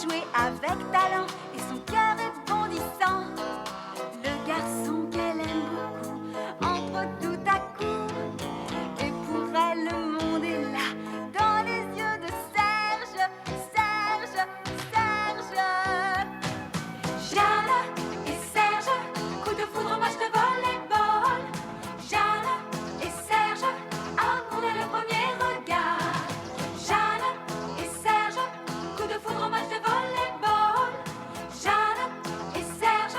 jouer avec talent et son cœur est bondissant. Le garçon qu'elle aime beaucoup entre tout à coup. Et pour elle, le monde est là, dans les yeux de Serge, Serge, Serge. Jeanne et Serge, coup de foudre, match de volleyball. Jeanne et Serge, amour dès le premier regard. Jeanne et Serge, coup de foudre, match de volleyball. Jeanne et Serge,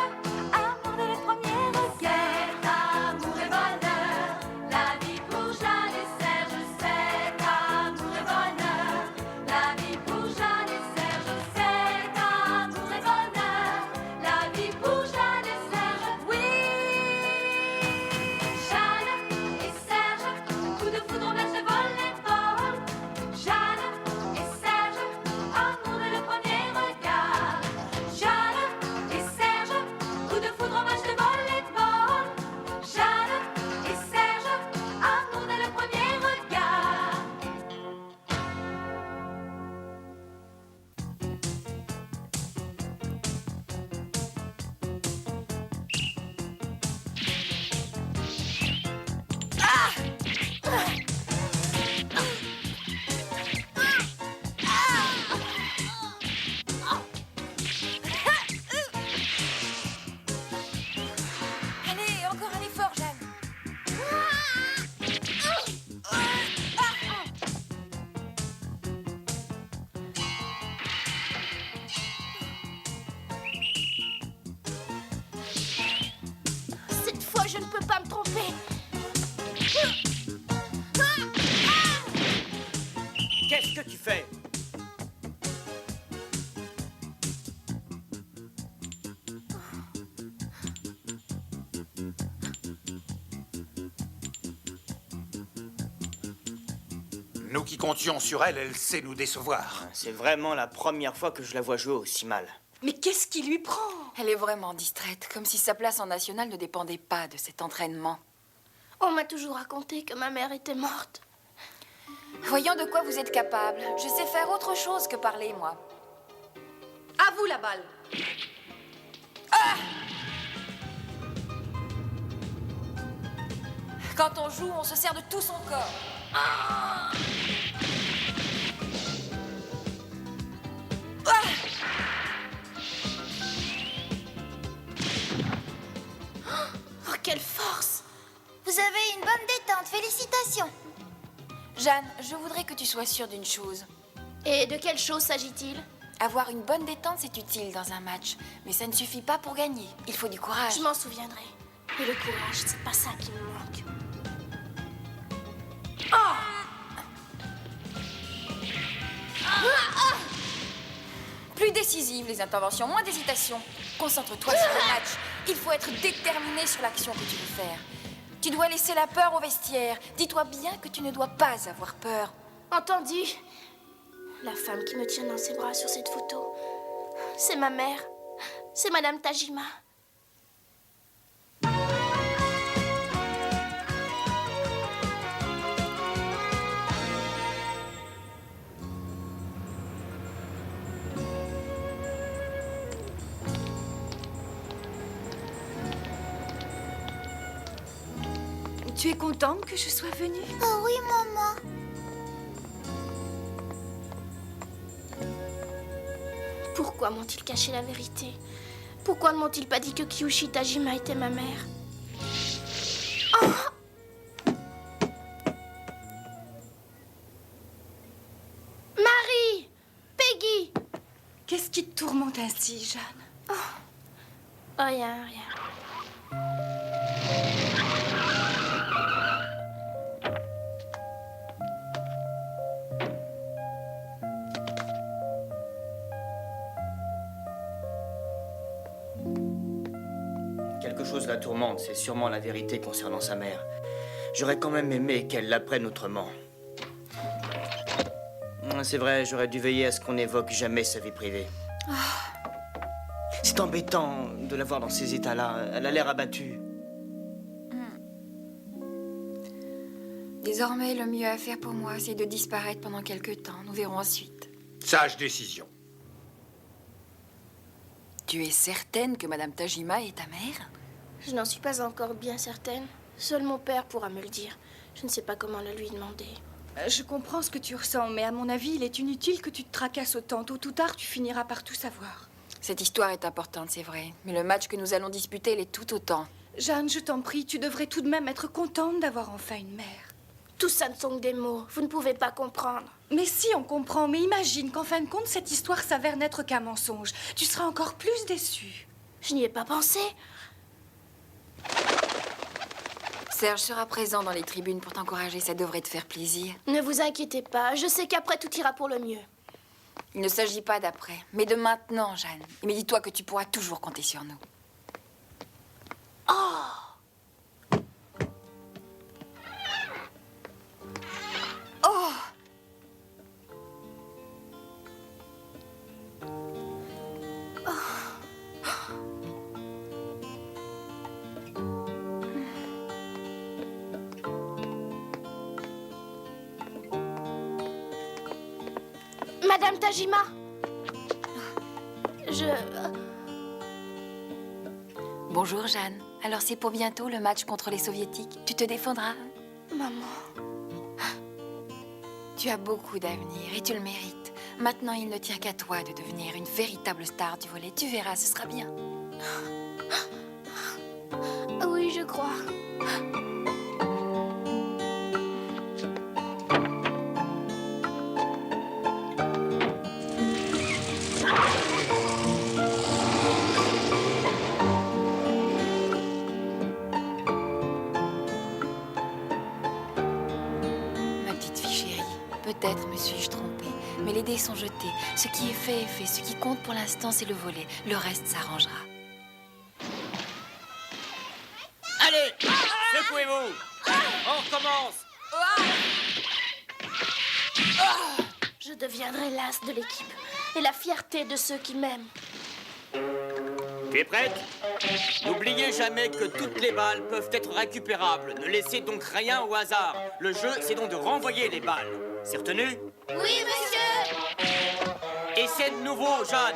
amour dès le premier regard. Amour et bonheur, la vie pour Jeanne et Serge. C'est amour et bonheur, la vie pour Jeanne et Serge. C'est amour et bonheur, la vie pour Jeanne et Serge. Oui, Jeanne et Serge, coup de foudre, match de volleyball. Jeanne et Serge, amour dès le premier regard. Jeanne et Serge, coup de foudre, match de volleyball. Jeanne et Serge, amour dès le premier regard. Allez, encore un effort, Jeanne. Cette fois, je ne peux pas me tromper. Qu'est-ce que tu fais? Nous qui comptions sur elle, elle sait nous décevoir. C'est vraiment la première fois que je la vois jouer aussi mal. Mais qu'est-ce qui lui prend? Elle est vraiment distraite, comme si sa place en national ne dépendait pas de cet entraînement. On m'a toujours raconté que ma mère était morte. Voyons de quoi vous êtes capable. Je sais faire autre chose que parler, moi. À vous la balle. Quand on joue, on se sert de tout son corps. Oh, quelle force! Vous avez une bonne détente, félicitations. Jeanne, je voudrais que tu sois sûre d'une chose. Et de quelle chose s'agit-il? Avoir une bonne détente, c'est utile dans un match. Mais ça ne suffit pas pour gagner. Il faut du courage. Je m'en souviendrai. Et le courage, c'est pas ça qui me manque. Plus décisives les interventions, moins d'hésitation. Concentre-toi sur le match. Il faut être déterminé sur l'action que tu veux faire. Tu dois laisser la peur au vestiaire. Dis-toi bien que tu ne dois pas avoir peur. Entendu? La femme qui me tient dans ses bras sur cette photo, c'est ma mère. C'est Madame Tajima. Tu es contente que je sois venue? Oh oui, maman. Pourquoi m'ont-ils caché la vérité? Pourquoi ne m'ont-ils pas dit que Kyushi Tajima était ma mère? Marie! Peggy! Qu'est-ce qui te tourmente ainsi, Jeanne? Oh, rien, rien. Quelque chose la tourmente, c'est sûrement la vérité concernant sa mère. J'aurais quand même aimé qu'elle l'apprenne autrement. C'est vrai, j'aurais dû veiller à ce qu'on n'évoque jamais sa vie privée. C'est embêtant de la voir dans ces états-là. Elle a l'air abattue. Désormais, le mieux à faire pour moi, c'est de disparaître pendant quelque temps. Nous verrons ensuite. Sage décision. Tu es certaine que Madame Tajima est ta mère? Je n'en suis pas encore bien certaine. Seul mon père pourra me le dire. Je ne sais pas comment le lui demander. Je comprends ce que tu ressens, mais à mon avis, il est inutile que tu te tracasses autant. Tôt ou tard, tu finiras par tout savoir. Cette histoire est importante, c'est vrai. Mais le match que nous allons disputer l'est tout autant. Jeanne, je t'en prie, tu devrais tout de même être contente d'avoir enfin une mère. Tout ça ne sont que des mots. Vous ne pouvez pas comprendre. Mais si, on comprend. Mais imagine qu'en fin de compte, cette histoire s'avère n'être qu'un mensonge. Tu seras encore plus déçue. Je n'y ai pas pensé. Serge sera présent dans les tribunes pour t'encourager, ça devrait te faire plaisir. Ne vous inquiétez pas. Je sais qu'après, tout ira pour le mieux. Il ne s'agit pas d'après, mais de maintenant, Jeanne. Mais dis-toi que tu pourras toujours compter sur nous. Madame Tajima. Bonjour, Jeanne. Alors c'est pour bientôt le match contre les soviétiques. Tu te défendras? Maman. Tu as beaucoup d'avenir et tu le mérites. Maintenant, il ne tient qu'à toi de devenir une véritable star du volley. Tu verras, ce sera bien. Oui, je crois. Ma petite fille chérie, peut-être me suis-je trompée, mais les dés sont jetés. Ce qui est fait est fait. Ce qui compte pour l'instant, c'est le volley. Le reste s'arrangera. Allez, secouez-vous. On recommence. Je deviendrai l'as de l'équipe et la fierté de ceux qui m'aiment. Tu es prête? N'oubliez jamais que toutes les balles peuvent être récupérables. Ne laissez donc rien au hasard. Le jeu, c'est donc de renvoyer les balles. C'est retenu? Oui, monsieur. Essaie de nouveau, Jeanne.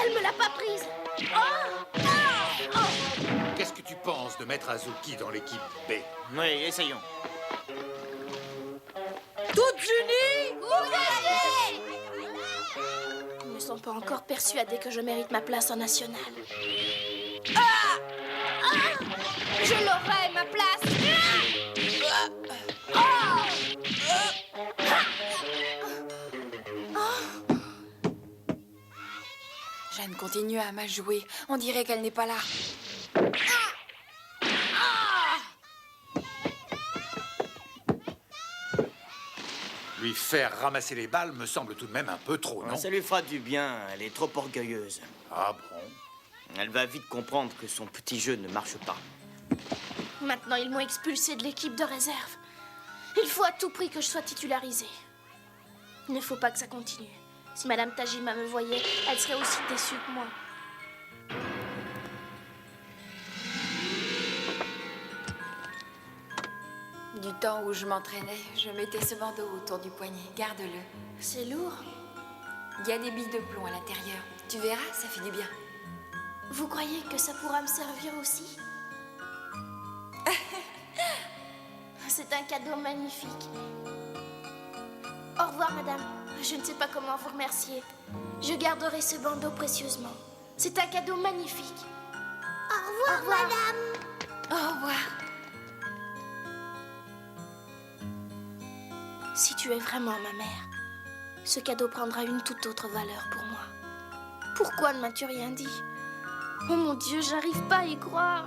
Elle me l'a pas prise. Qu'est-ce que tu penses de mettre Azuki dans l'équipe B? Oui, essayons. Ils ne sont pas encore persuadés que je mérite ma place en national. Je l'aurai, ma place. Jeanne continue à m'ajouer. On dirait qu'elle n'est pas là. Lui faire ramasser les balles me semble tout de même un peu trop, non? Ça lui fera du bien. Elle est trop orgueilleuse. Ah bon? Elle va vite comprendre que son petit jeu ne marche pas. Maintenant, ils m'ont expulsée de l'équipe de réserve. Il faut à tout prix que je sois titularisée. Il ne faut pas que ça continue. Si Madame Tajima me voyait, elle serait aussi déçue que moi. Du temps où je m'entraînais, je mettais ce bandeau autour du poignet. Garde-le. C'est lourd. Il y a des billes de plomb à l'intérieur. Tu verras, ça fait du bien. Vous croyez que ça pourra me servir aussi? C'est un cadeau magnifique. Au revoir, madame. Je ne sais pas comment vous remercier. Je garderai ce bandeau précieusement. C'est un cadeau magnifique. Au revoir, madame. Au revoir. Si tu es vraiment ma mère, ce cadeau prendra une toute autre valeur pour moi. Pourquoi ne m'as-tu rien dit? Oh mon Dieu, j'arrive pas à y croire.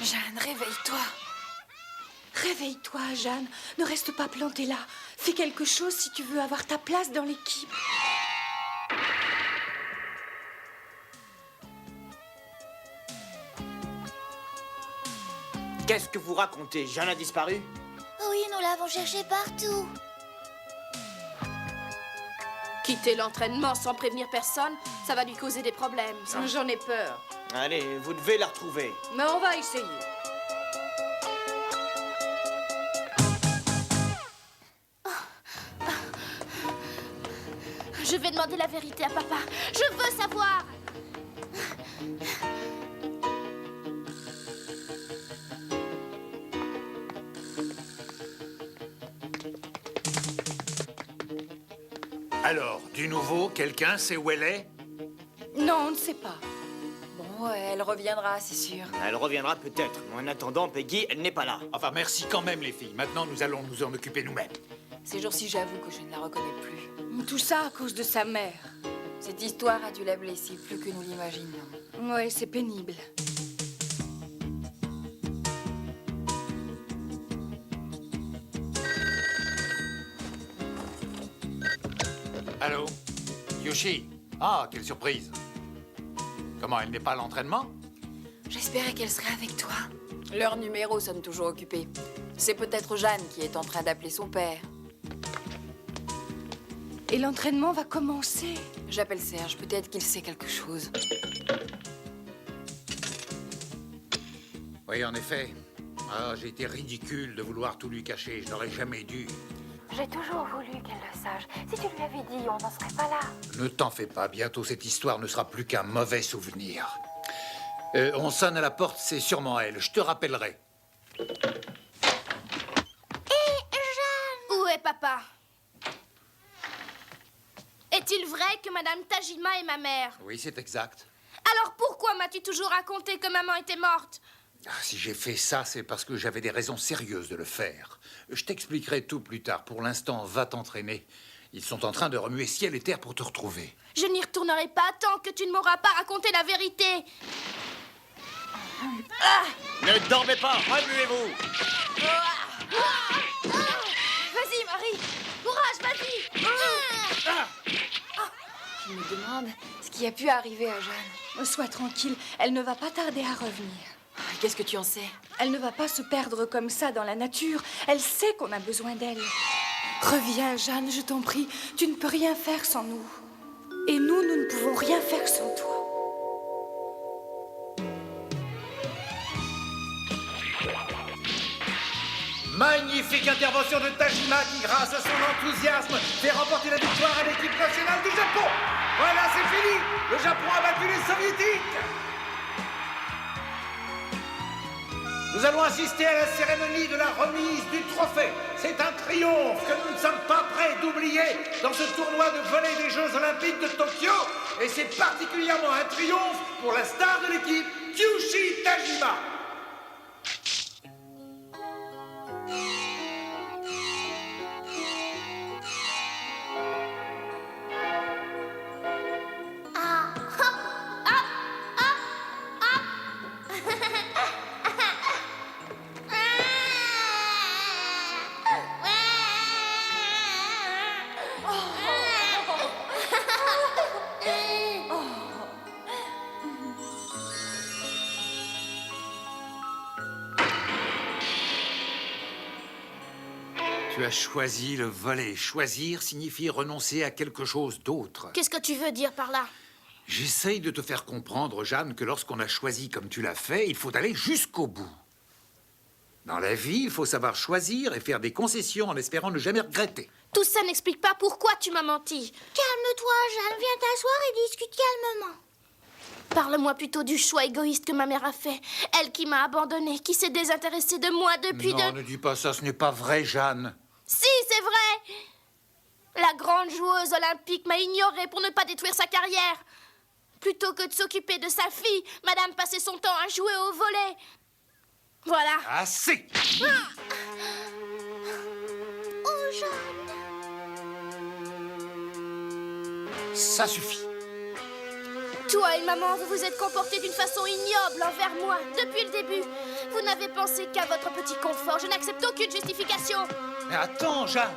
Jeanne, réveille-toi. Réveille-toi, Jeanne. Ne reste pas plantée là. Fais quelque chose si tu veux avoir ta place dans l'équipe. Qu'est-ce que vous racontez? Jeanne a disparu? Oui, nous l'avons cherché partout. Quitter l'entraînement sans prévenir personne, ça va lui causer des problèmes. J'en ai peur. Allez, vous devez la retrouver. Mais on va essayer. Je vais demander la vérité à papa. Je veux savoir. Alors, du nouveau, quelqu'un sait où elle est? Non, on ne sait pas. Bon, elle reviendra, c'est sûr. Elle reviendra peut-être. Mais en attendant, Peggy, elle n'est pas là. Enfin, merci quand même, les filles. Maintenant, nous allons nous en occuper nous-mêmes. Ces jours-ci, j'avoue que je ne la reconnais plus. Tout ça à cause de sa mère. Cette histoire a dû la blesser plus que nous l'imaginons. Ouais, c'est pénible. Allô? Yoshi? Ah, quelle surprise. Comment, elle n'est pas à l'entraînement? J'espérais qu'elle serait avec toi. Leur numéro sonne toujours occupé. C'est peut-être Jeanne qui est en train d'appeler son père. Et l'entraînement va commencer. J'appelle Serge, peut-être qu'il sait quelque chose. Oui, en effet. Ah, j'ai été ridicule de vouloir tout lui cacher. Je n'aurais jamais dû. J'ai toujours voulu qu'elle le sache. Si tu lui avais dit, on n'en serait pas là. Ne t'en fais pas. Bientôt, cette histoire ne sera plus qu'un mauvais souvenir. On sonne à la porte, c'est sûrement elle. Je te rappellerai. Où est papa? Est-il vrai que Madame Tajima est ma mère? Oui, c'est exact. Alors pourquoi m'as-tu toujours raconté que maman était morte? Ah, si j'ai fait ça, c'est parce que j'avais des raisons sérieuses de le faire. Je t'expliquerai tout plus tard. Pour l'instant, va t'entraîner. Ils sont en train de remuer ciel et terre pour te retrouver. Je n'y retournerai pas tant que tu ne m'auras pas raconté la vérité. Ne dormez pas, remuez-vous. Vas-y, Marie. Courage, vas-y. Je me demande ce qui a pu arriver à Jeanne. Sois tranquille, elle ne va pas tarder à revenir. Qu'est-ce que tu en sais? Elle ne va pas se perdre comme ça dans la nature. Elle sait qu'on a besoin d'elle. Reviens, Jeanne, je t'en prie. Tu ne peux rien faire sans nous. Et nous ne pouvons rien faire sans toi. Magnifique intervention de Tajima qui, grâce à son enthousiasme, fait remporter la victoire à l'équipe nationale du Japon. Voilà, c'est fini. Le Japon a battu les Soviétiques. Nous allons assister à la cérémonie de la remise du trophée. C'est un triomphe que nous ne sommes pas prêts d'oublier dans ce tournoi de volley des Jeux Olympiques de Tokyo. Et c'est particulièrement un triomphe pour la star de l'équipe, Kyushi Tajima. Tu as choisi le volet. Choisir signifie renoncer à quelque chose d'autre. Qu'est-ce que tu veux dire par là? J'essaye de te faire comprendre, Jeanne, que lorsqu'on a choisi comme tu l'as fait, il faut aller jusqu'au bout. Dans la vie, il faut savoir choisir et faire des concessions en espérant ne jamais regretter. Tout ça n'explique pas pourquoi tu m'as menti. Calme-toi, Jeanne. Viens t'asseoir et discute calmement. Parle-moi plutôt du choix égoïste que ma mère a fait. Elle qui m'a abandonnée, qui s'est désintéressée de moi depuis Non, ne dis pas ça, ce n'est pas vrai, Jeanne. Si, c'est vrai. La grande joueuse olympique m'a ignorée pour ne pas détruire sa carrière. Plutôt que de s'occuper de sa fille, madame passait son temps à jouer au volley. Voilà. Assez! Oh, Jeanne. Ça suffit. Toi et maman, vous vous êtes comportés d'une façon ignoble envers moi depuis le début. Vous n'avez pensé qu'à votre petit confort. Je n'accepte aucune justification. Mais attends, Jeanne!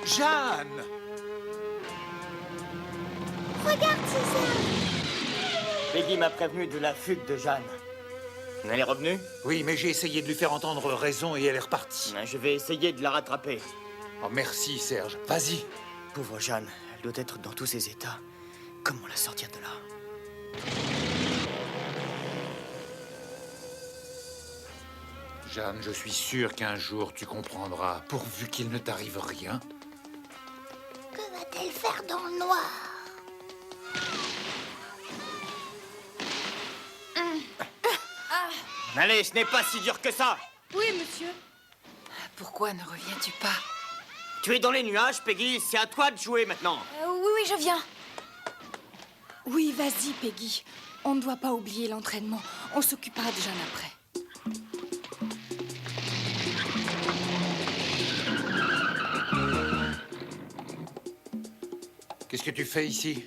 Jeanne! Regarde, César. Peggy m'a prévenu de la fugue de Jeanne. Elle est revenue? Oui, mais j'ai essayé de lui faire entendre raison et elle est repartie. Je vais essayer de la rattraper. Oh, merci, Serge. Vas-y. Pauvre Jeanne, Elle doit être dans tous ses états. Comment la sortir de là? Jeanne, je suis sûr qu'un jour tu comprendras, pourvu qu'il ne t'arrive rien. Que va-t-elle faire dans le noir? Allez, ce n'est pas si dur que ça. Oui, monsieur. Pourquoi ne reviens-tu pas? Tu es dans les nuages, Peggy. C'est à toi de jouer maintenant. Oui, je viens. Oui, vas-y, Peggy. On ne doit pas oublier l'entraînement. On s'occupera de Jeanne après. Qu'est-ce que tu fais ici?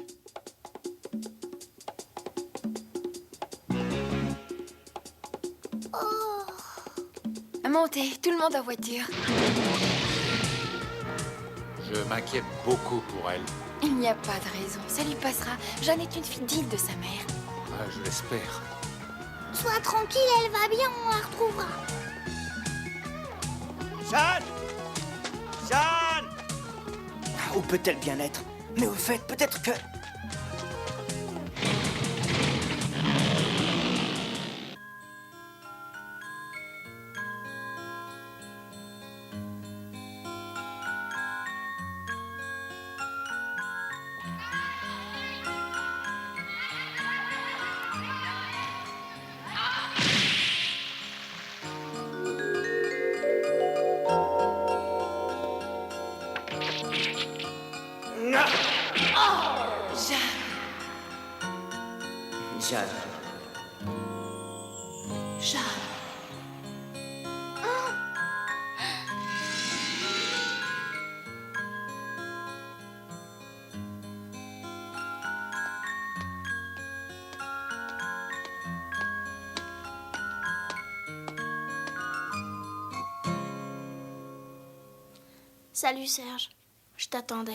Montez, tout le monde en voiture. Je m'inquiète beaucoup pour elle. Il n'y a pas de raison, ça lui passera. Jeanne est une fille digne de sa mère. Ah, je l'espère. Sois tranquille, elle va bien, on la retrouvera. Jeanne! Jeanne! Où peut-elle bien être? Mais au fait, peut-être que... Jeanne. Jeanne. Salut Serge, je t'attendais.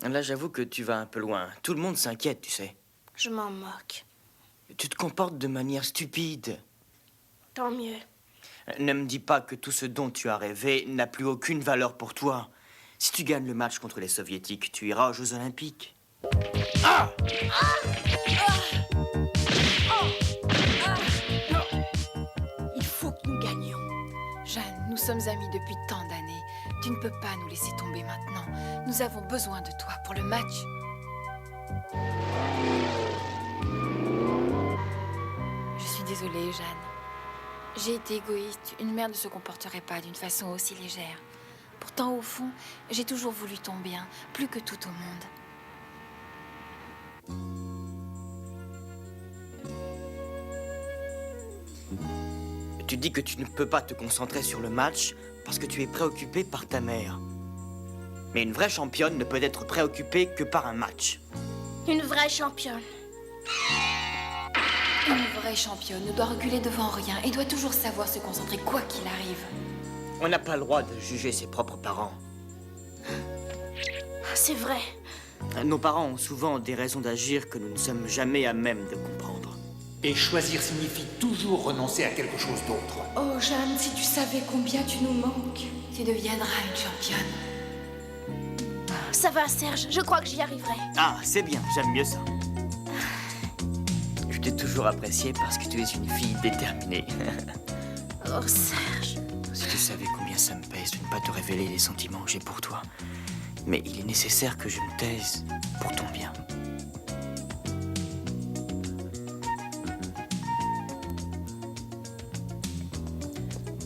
Là, j'avoue que tu vas un peu loin. Tout le monde s'inquiète, tu sais. Je m'en moque. Tu te comportes de manière stupide. Tant mieux. Ne me dis pas que tout ce dont tu as rêvé n'a plus aucune valeur pour toi. Si tu gagnes le match contre les Soviétiques, tu iras aux Jeux Olympiques. Ah! Il faut que nous gagnions. Jeanne, nous sommes amis depuis tant d'années. Tu ne peux pas nous laisser tomber maintenant. Nous avons besoin de toi pour le match. Je suis désolée, Jeanne. J'ai été égoïste. Une mère ne se comporterait pas d'une façon aussi légère. Pourtant, au fond, j'ai toujours voulu ton bien, plus que tout au monde. Tu dis que tu ne peux pas te concentrer sur le match parce que tu es préoccupé par ta mère. Mais une vraie championne ne peut être préoccupée que par un match. Une vraie championne. Une vraie championne ne doit reculer devant rien et doit toujours savoir se concentrer quoi qu'il arrive. On n'a pas le droit de juger ses propres parents. C'est vrai. Nos parents ont souvent des raisons d'agir que nous ne sommes jamais à même de comprendre. Et choisir signifie toujours renoncer à quelque chose d'autre. Oh, Jeanne, si tu savais combien tu nous manques. Tu deviendras une championne. Ça va, Serge, je crois que j'y arriverai. Ah, c'est bien, j'aime mieux ça. Je t'ai toujours apprécié parce que tu es une fille déterminée. Oh, Serge. Si tu savais combien ça me pèse de ne pas te révéler les sentiments que j'ai pour toi. Mais il est nécessaire que je me taise pour ton bien.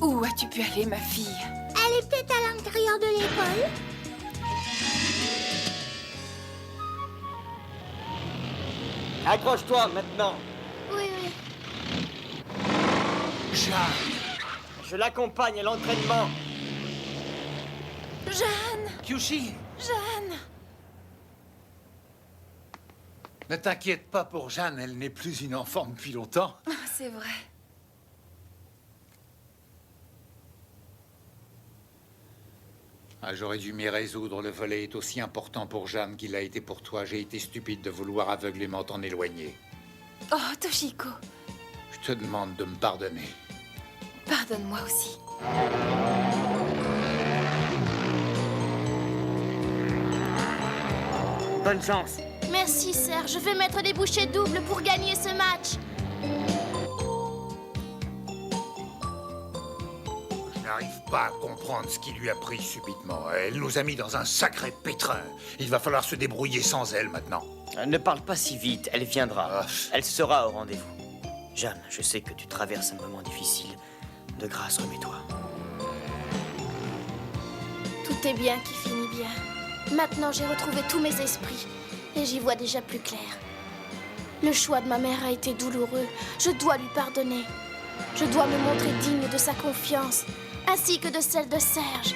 Où as-tu pu aller, ma fille? Elle est peut-être à l'intérieur de l'école. Accroche-toi maintenant. Oui, oui. Jeanne! Je l'accompagne à l'entraînement. Jeanne! Kyushi! Jeanne! Ne t'inquiète pas pour Jeanne, elle n'est plus une enfant depuis longtemps. Ah, c'est vrai. Ah, j'aurais dû m'y résoudre. Le volet est aussi important pour Jeanne qu'il l'a été pour toi. J'ai été stupide de vouloir aveuglément t'en éloigner. Oh, Toshiko, Je te demande de me pardonner. pardonne-moi aussi. Bonne chance. Merci, Serge. Je vais mettre des bouchées doubles pour gagner ce match. Je n'arrive pas à comprendre ce qui lui a pris subitement. Elle nous a mis dans un sacré pétrin. Il va falloir se débrouiller sans elle maintenant. Ne parle pas si vite, elle viendra. Ah. Elle sera au rendez-vous. Jeanne, je sais que tu traverses un moment difficile. De grâce, remets-toi. Tout est bien qui finit bien. Maintenant, j'ai retrouvé tous mes esprits et j'y vois déjà plus clair. Le choix de ma mère a été douloureux. Je dois lui pardonner. Je dois me montrer digne de sa confiance, ainsi que de celle de Serge.